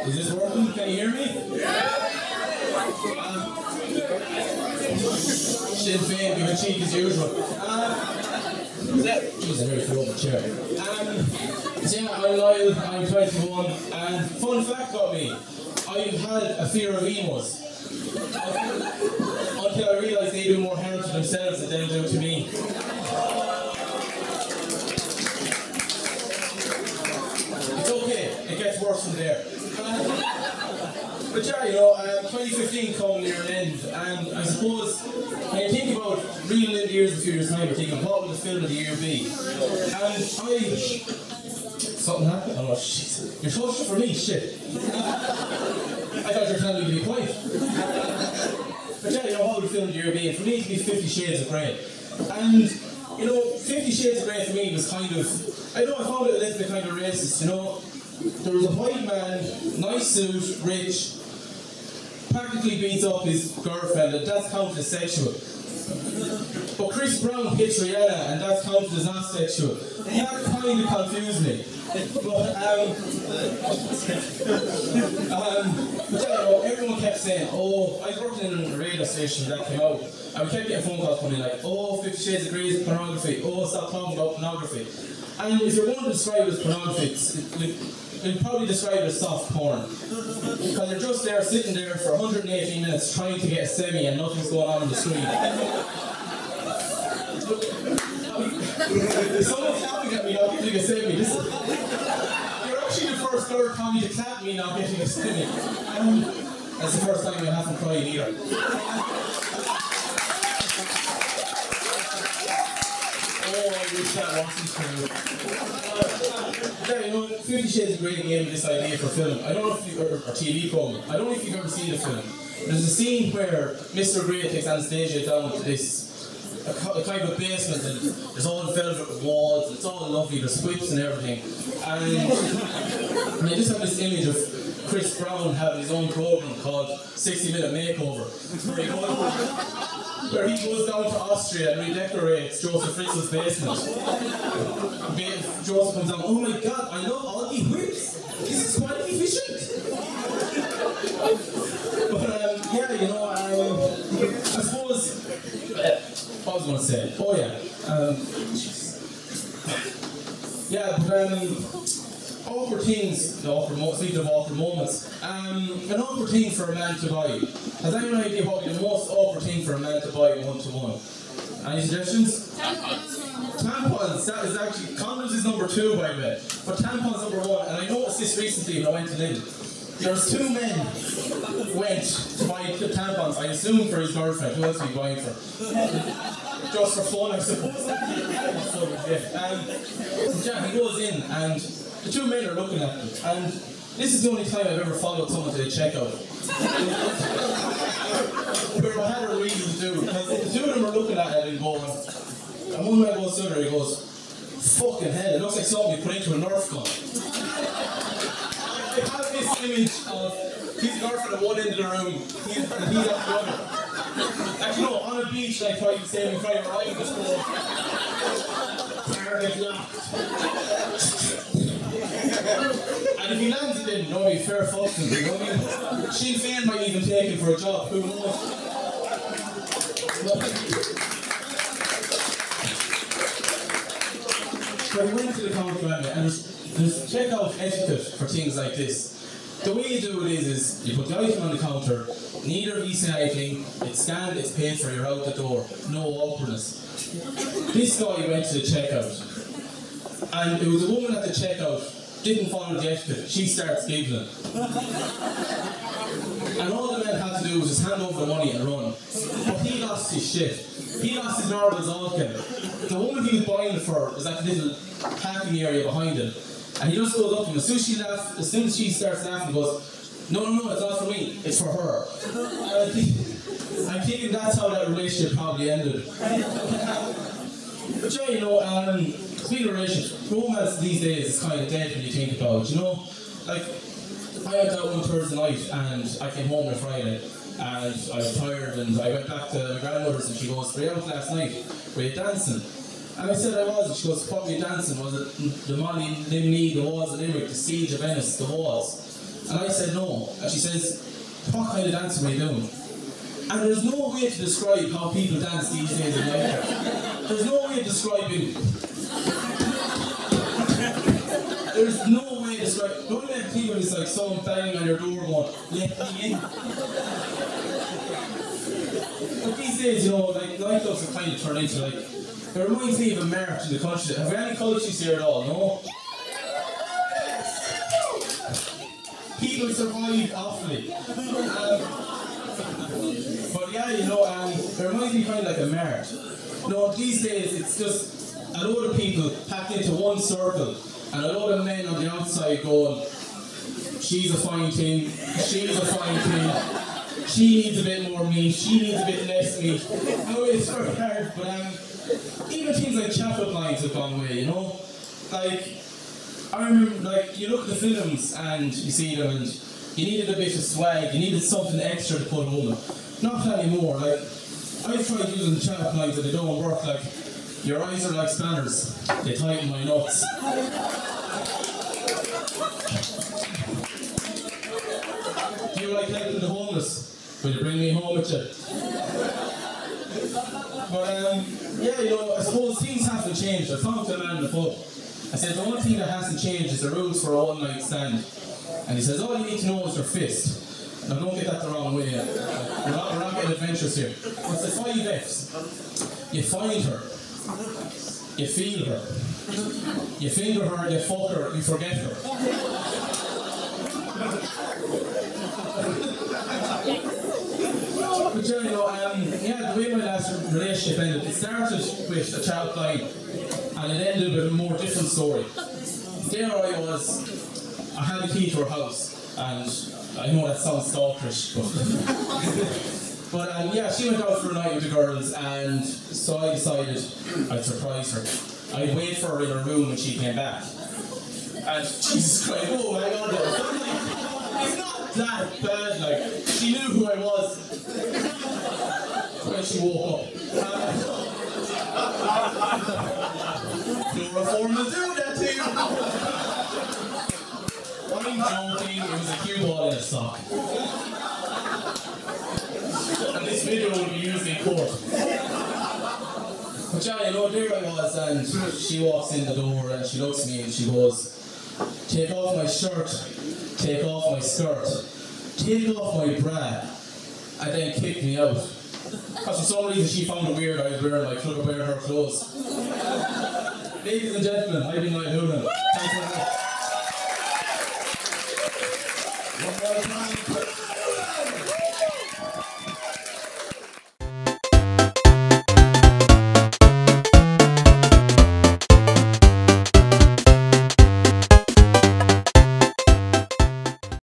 Is this working? Can you hear me? Sinn Féin, give a cheek as usual. Jeez, I nearly flew over the chair. So yeah, I'm Niall, I'm 21, and fun fact about me, I've had a fear of emos. Until I realised they do more harm to themselves than they do to me. It's okay, it gets worse from there. But yeah, you know, 2015 coming near an end, and I suppose when you think about real in years, a few years time, you're thinking, what will the film of the year be? And something happened? Oh shit. You're so shit for me, shit. I thought you were telling me to be quiet. But yeah, you know, what would the film of the year be? And for me, it would be 50 Shades of Grey. And, you know, 50 Shades of Grey for me was kind of, I know I found it a little bit kind of racist, you know. There was a white man, nice suit, rich, practically beats up his girlfriend, and that's counted as sexual. But Chris Brown hits Rihanna, and that's counted as not sexual. That kind of confused me. But yeah, you know, everyone kept saying, oh, I was working in a radio station that came out, and we kept getting phone calls coming like, oh, 50 Shades of Grey is pornography, oh, stop talking about pornography. And if you're going to describe it as pornography, we'd probably describe it as soft porn. Because you're just there, sitting there for 118 minutes trying to get a semi and nothing's going on the screen. Someone's clapping at me not getting a semi. You're actually the first third comedy to clap me not getting a semi. That's the first time I haven't cried either. Oh, I wish that wasn't true. Yeah, you know, 50 Shades of Grey gave me this idea for film. I don't know if you, or TV program. I don't know if you've ever seen the film. There's a scene where Mr. Grey takes Anastasia down to this a kind of a basement, and there's all velvet walls, and it's all lovely, there's whips and everything. And I just have this image of Chris Brown having his own program called 60-Minute Makeover, where he goes down to Austria and redecorates Joseph Fritzl's basement. Joseph comes down, oh my god, I love all the whips! This is quite efficient! But yeah, you know, I suppose, what was I going to say? Oh yeah, yeah, but awkward things, speaking of awkward moments, an awkward thing for a man to buy. Has anyone idea what would be the most awkward thing for a man to buy one-to-one? Any suggestions? Tampons, that is actually, condoms is number 2 by the way, but tampons number 1, and I noticed this recently when I went to Lidl. There's 2 men went to buy the tampons, I assume for his girlfriend. Who else are you buying for? Just for fun, I suppose. Yeah, he goes in and the 2 men are looking at him, and this is the only time I've ever followed someone to the checkout. Where I had a reason to do, because the 2 of them are looking at it and going, and one man goes to the other, he goes, fucking hell, it looks like something you put into a Nerf gun. I have this image of his girlfriend at one end of the room, he's at the other. Actually no, on a beach like trying to say, we try to ride this whole target locked. And if he lands it in, no, he's fair fucking, you know what I mean? Sinn Féin might even take him for a job, who knows? So he went to the counter and there's checkout etiquette for things like this. The way you do it is you put the item on the counter, neither of you say anything, it's scanned, it's paid for, you're out the door, no awkwardness. This guy went to the checkout, and it was a woman at the checkout, didn't follow the etiquette, she starts giggling. And all the men had to do was just hand over the money and run. But he lost his shit. He lost his marbles alkin. The woman he was buying it for was at the little packing area behind him. And he just goes up to him. As soon as she starts laughing, he goes, no, it's not for me, it's for her. I'm thinking that's how that relationship probably ended. But yeah, you know, speaking of relationships, romance these days is kind of dead when you think about it, you know? Like, I went out one Thursday night and I came home on a Friday and I was tired and I went back to my grandmother's and she goes, were you out last night? Were you dancing? And I said I was, and she goes, what were you dancing? Was it the Molly Limney, the Walls of Limerick, the Siege of Venice, the Walls? And I said no. And she says, what kind of dance are we doing? And there's no way to describe how people dance these days in America. There's no way of describing. There's no way to describe. The only way people is like someone banging on your door going, let me in. But these days, you know, like nightclubs have kind of turned into like. It reminds me of a march in the country. Have we any cultures here at all? No? People survive awfully. But yeah, you know, it reminds me kind of like a march. You know, these days it's just a load of people packed into one circle and a load of men on the outside going, she's a fine thing, she's a fine thing, she needs a bit more meat, she needs a bit less meat. No, it's very hard, but even things like chapel lines have gone away, you know? Like, I remember, like, you look at the films and you see them and you needed a bit of swag, you needed something extra to put on them. Not anymore, like, I've tried using chapel lines and they don't work, like, your eyes are like spanners, they tighten my nuts. Do you like helping the homeless? Will you bring me home with you? But yeah, you know, I suppose things haven't changed. I talked to a man in the pub. I said, the only thing that hasn't changed is the rules for a one-night stand. And he says, all you need to know is your fist. Now don't get that the wrong way. We're not getting adventurous here. What's the 5 F's? You find her. You feel her. You finger her, you fuck her, you forget her. But you know, yeah, the way my last relationship ended, it started with a child line and it ended with a more different story. There I was, I had a key to her house, and I know that sounds stalkerish, but yeah, she went out for a night with the girls, and so I decided I'd surprise her. I'd wait for her in her room when she came back. And Jesus Christ, oh my God, it's not that bad, like, she knew who I was when she woke up. Chloroform will do that to you. I'm joking, it was a cue ball in a sock. And this video will be used in court. But yeah, you know, there I was, and she walks in the door and she looks at me and she goes, take off my shirt, take off my skirt, take off my bra, and then kick me out. Because for some reason she found it weird I was wearing her clothes. Ladies and gentlemen, I've been Niall Houlihan. Thanks very much. One more time.